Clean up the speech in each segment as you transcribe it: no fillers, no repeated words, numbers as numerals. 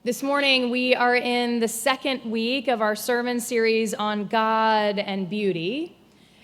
This morning, we are in the second week of our sermon series on God and beauty.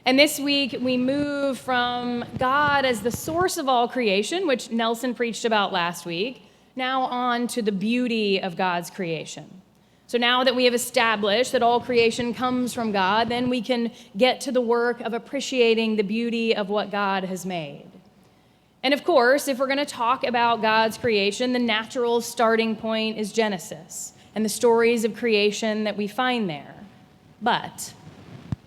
And this week, we move from God as the source of all creation, which Nelson preached about last week, now on to the beauty of God's creation. So now that we have established that all creation comes from God, then we can get to the work of appreciating the beauty of what God has made. And of course, if we're going to talk about God's creation, the natural starting point is Genesis and the stories of creation that we find there. But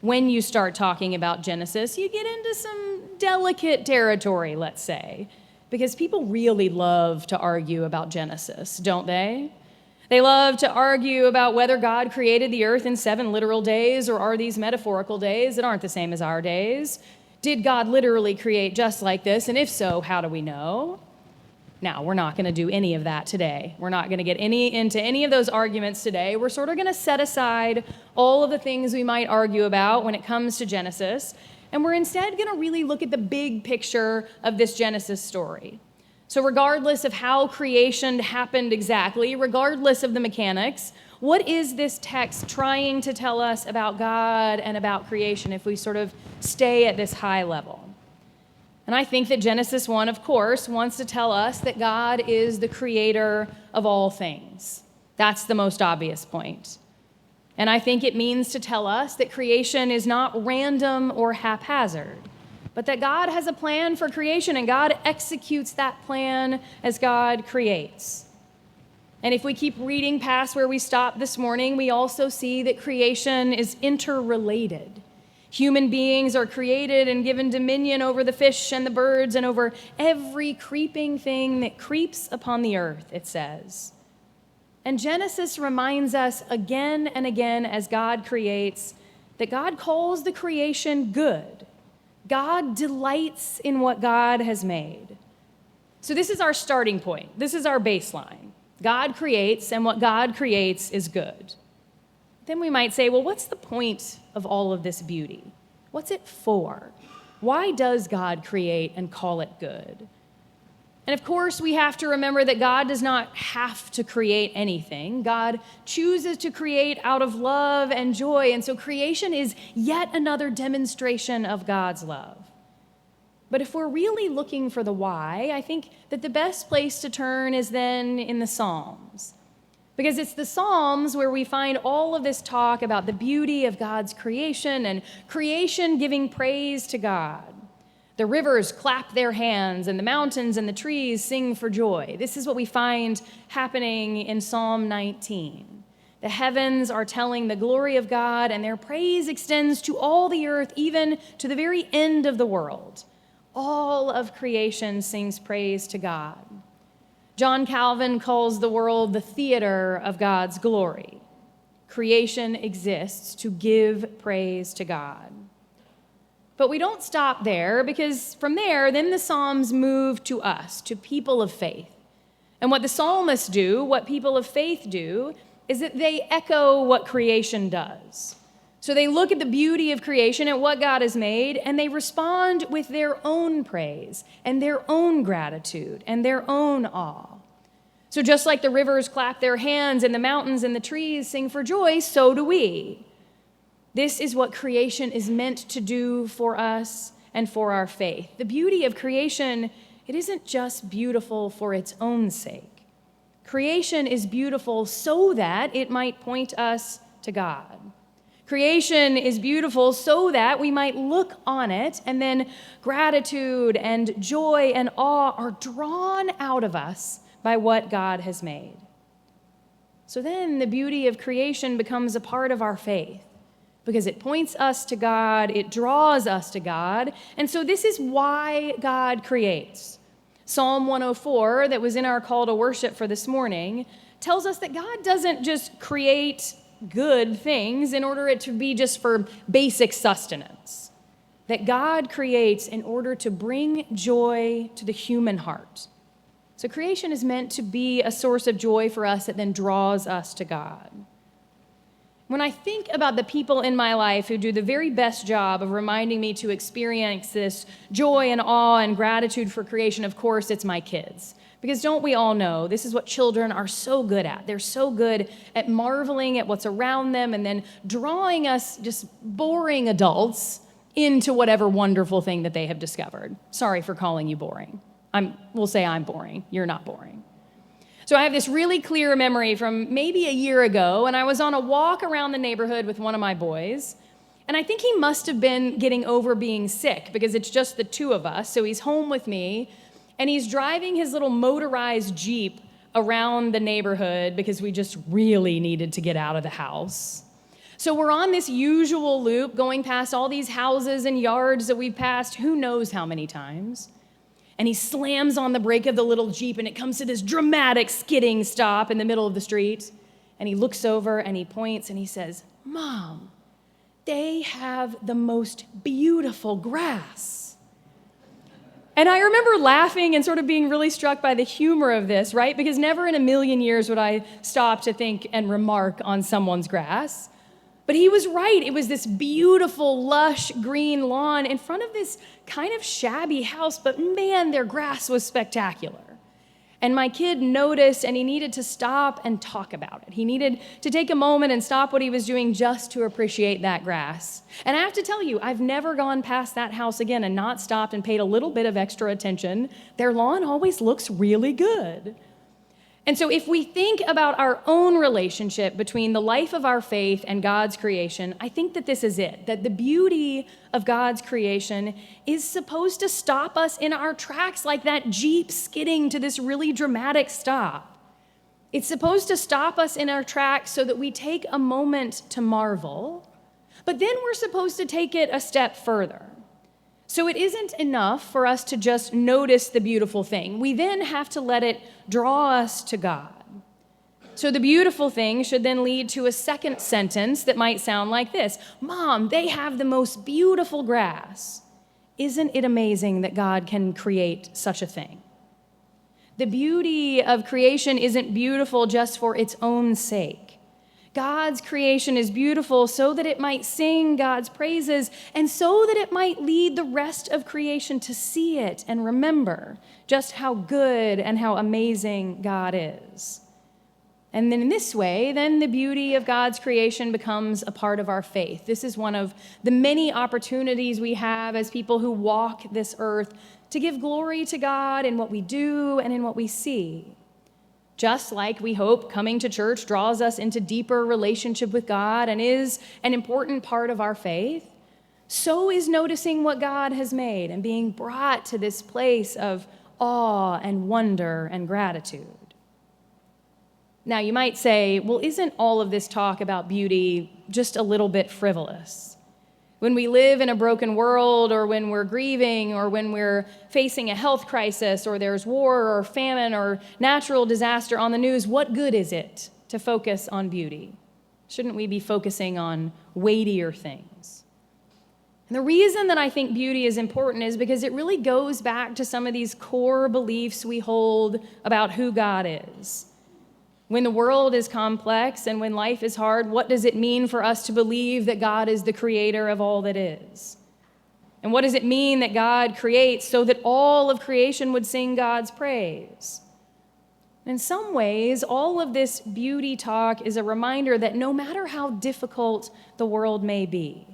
when you start talking about Genesis, you get into some delicate territory, let's say, because people really love to argue about Genesis, don't they? They love to argue about whether God created the earth in 7 literal days, or are these metaphorical days that aren't the same as our days? Did God literally create just like this? And if so, how do we know? Now, we're not going to do any of that today. We're not going to get into any of those arguments today. We're sort of going to set aside all of the things we might argue about when it comes to Genesis, and we're instead going to really look at the big picture of this Genesis story. So regardless of how creation happened exactly, regardless of the mechanics, what is this text trying to tell us about God and about creation if we sort of stay at this high level? And I think that Genesis 1, of course, wants to tell us that God is the creator of all things. That's the most obvious point. And I think it means to tell us that creation is not random or haphazard, but that God has a plan for creation and God executes that plan as God creates. And if we keep reading past where we stopped this morning, we also see that creation is interrelated. Human beings are created and given dominion over the fish and the birds and over every creeping thing that creeps upon the earth, it says. And Genesis reminds us again and again as God creates that God calls the creation good. God delights in what God has made. So this is our starting point. This is our baseline. God creates, and what God creates is good. Then we might say, well, what's the point of all of this beauty? What's it for? Why does God create and call it good? And of course, we have to remember that God does not have to create anything. God chooses to create out of love and joy, and so creation is yet another demonstration of God's love. But if we're really looking for the why, I think that the best place to turn is then in the Psalms. Because it's the Psalms where we find all of this talk about the beauty of God's creation and creation giving praise to God. The rivers clap their hands and the mountains and the trees sing for joy. This is what we find happening in Psalm 19. The heavens are telling the glory of God, and their praise extends to all the earth, even to the very end of the world. All of creation sings praise to God. John Calvin calls the world the theater of God's glory. Creation exists to give praise to God. But we don't stop there, because from there, then the Psalms move to us, to people of faith. And what the psalmists do, what people of faith do, is that they echo what creation does. So they look at the beauty of creation and what God has made, and they respond with their own praise and their own gratitude and their own awe. So just like the rivers clap their hands and the mountains and the trees sing for joy, so do we. This is what creation is meant to do for us and for our faith. The beauty of creation, it isn't just beautiful for its own sake. Creation is beautiful so that it might point us to God. Creation is beautiful so that we might look on it, and then gratitude and joy and awe are drawn out of us by what God has made. So then the beauty of creation becomes a part of our faith, because it points us to God, it draws us to God, and so this is why God creates. Psalm 104, that was in our call to worship for this morning, tells us that God doesn't just create good things in order it to be just for basic sustenance. That God creates in order to bring joy to the human heart. So creation is meant to be a source of joy for us that then draws us to God. When I think about the people in my life who do the very best job of reminding me to experience this joy and awe and gratitude for creation, of course, it's my kids. Because don't we all know this is what children are so good at? They're so good at marveling at what's around them and then drawing us, just boring adults, into whatever wonderful thing that they have discovered. Sorry for calling you boring. We'll say I'm boring. You're not boring. So I have this really clear memory from maybe a year ago, and I was on a walk around the neighborhood with one of my boys, and I think he must have been getting over being sick because it's just the two of us. So he's home with me, and he's driving his little motorized Jeep around the neighborhood because we just really needed to get out of the house. So we're on this usual loop going past all these houses and yards that we've passed who knows how many times. And he slams on the brake of the little Jeep, and it comes to this dramatic skidding stop in the middle of the street. And he looks over and he points and he says, "Mom, they have the most beautiful grass." And I remember laughing and sort of being really struck by the humor of this, right? Because never in a million years would I stop to think and remark on someone's grass. But he was right. It was this beautiful, lush green lawn in front of this kind of shabby house, but man, their grass was spectacular. And my kid noticed, and he needed to stop and talk about it. He needed to take a moment and stop what he was doing just to appreciate that grass. And I have to tell you, I've never gone past that house again and not stopped and paid a little bit of extra attention. Their lawn always looks really good. And so if we think about our own relationship between the life of our faith and God's creation, I think that this is it, that the beauty of God's creation is supposed to stop us in our tracks like that Jeep skidding to this really dramatic stop. It's supposed to stop us in our tracks so that we take a moment to marvel, but then we're supposed to take it a step further. So it isn't enough for us to just notice the beautiful thing. We then have to let it draw us to God. So the beautiful thing should then lead to a second sentence that might sound like this: "Mom, they have the most beautiful grass." Isn't it amazing that God can create such a thing? The beauty of creation isn't beautiful just for its own sake. God's creation is beautiful so that it might sing God's praises and so that it might lead the rest of creation to see it and remember just how good and how amazing God is. And then in this way, then the beauty of God's creation becomes a part of our faith. This is one of the many opportunities we have as people who walk this earth to give glory to God in what we do and in what we see. Just like we hope coming to church draws us into deeper relationship with God and is an important part of our faith, so is noticing what God has made and being brought to this place of awe and wonder and gratitude. Now, you might say, well, isn't all of this talk about beauty just a little bit frivolous? When we live in a broken world, or when we're grieving, or when we're facing a health crisis, or there's war or famine or natural disaster on the news, what good is it to focus on beauty? Shouldn't we be focusing on weightier things? And the reason that I think beauty is important is because it really goes back to some of these core beliefs we hold about who God is. When the world is complex and when life is hard, what does it mean for us to believe that God is the creator of all that is? And what does it mean that God creates so that all of creation would sing God's praise? In some ways, all of this beauty talk is a reminder that no matter how difficult the world may be,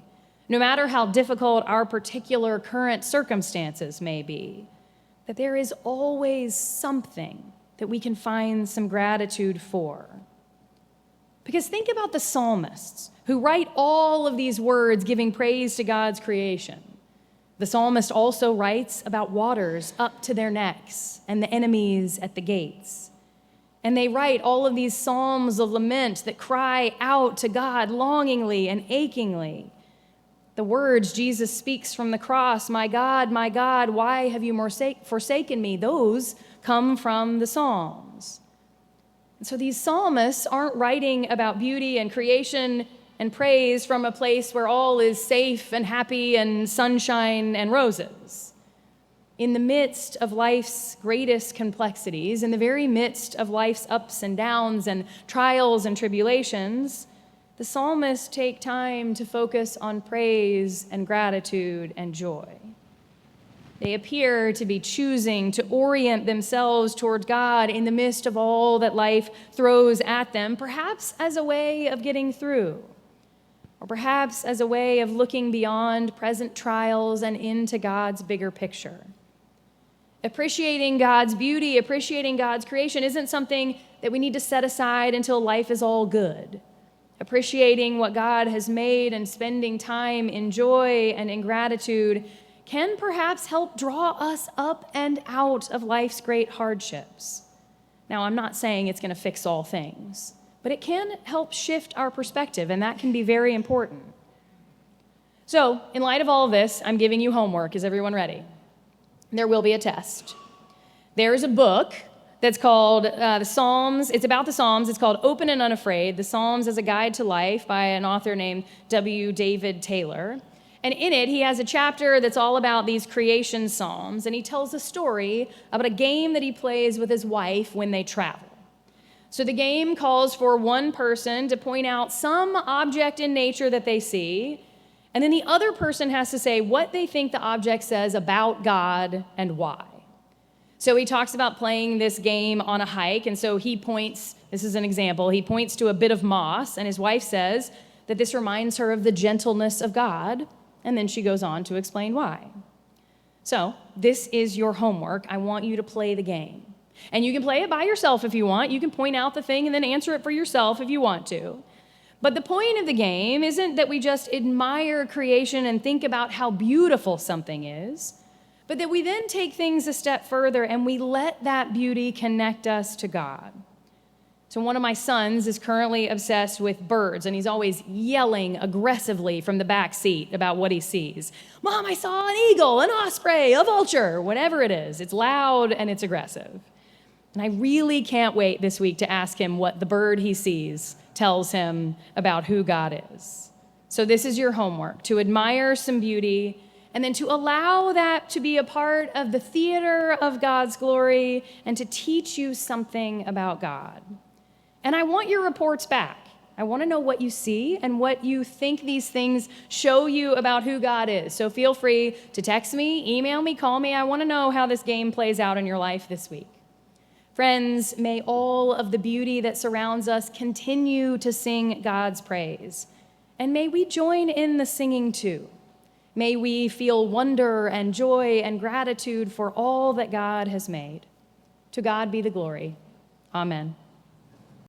no matter how difficult our particular current circumstances may be, that there is always something that we can find some gratitude for. Because think about the psalmists who write all of these words giving praise to God's creation. The psalmist also writes about waters up to their necks and the enemies at the gates. And they write all of these psalms of lament that cry out to God longingly and achingly. The words Jesus speaks from the cross, my God, why have you forsaken me?" Those come from the Psalms. And so these psalmists aren't writing about beauty and creation and praise from a place where all is safe and happy and sunshine and roses. In the midst of life's greatest complexities, in the very midst of life's ups and downs and trials and tribulations, the psalmists take time to focus on praise and gratitude and joy. They appear to be choosing to orient themselves toward God in the midst of all that life throws at them, perhaps as a way of getting through, or perhaps as a way of looking beyond present trials and into God's bigger picture. Appreciating God's beauty, appreciating God's creation isn't something that we need to set aside until life is all good. Appreciating what God has made and spending time in joy and in gratitude can perhaps help draw us up and out of life's great hardships. Now, I'm not saying it's going to fix all things, but it can help shift our perspective, and that can be very important. So, in light of all of this, I'm giving you homework. Is everyone ready? There will be a test. There's a book that's called the Psalms. It's about the Psalms. It's called Open and Unafraid, The Psalms as a Guide to Life by an author named W. David Taylor. And in it, he has a chapter that's all about these creation psalms, and he tells a story about a game that he plays with his wife when they travel. So the game calls for one person to point out some object in nature that they see, and then the other person has to say what they think the object says about God and why. So he talks about playing this game on a hike, and so he points, this is an example, he points to a bit of moss, and his wife says that this reminds her of the gentleness of God. And then she goes on to explain why. So, this is your homework. I want you to play the game. And you can play it by yourself if you want. You can point out the thing and then answer it for yourself if you want to. But the point of the game isn't that we just admire creation and think about how beautiful something is, but that we then take things a step further and we let that beauty connect us to God. So one of my sons is currently obsessed with birds, and he's always yelling aggressively from the back seat about what he sees. Mom, I saw an eagle, an osprey, a vulture, whatever it is. It's loud and it's aggressive. And I really can't wait this week to ask him what the bird he sees tells him about who God is. So this is your homework, to admire some beauty and then to allow that to be a part of the theater of God's glory and to teach you something about God. And I want your reports back. I want to know what you see and what you think these things show you about who God is. So feel free to text me, email me, call me. I want to know how this game plays out in your life this week. Friends, may all of the beauty that surrounds us continue to sing God's praise. And may we join in the singing too. May we feel wonder and joy and gratitude for all that God has made. To God be the glory. Amen.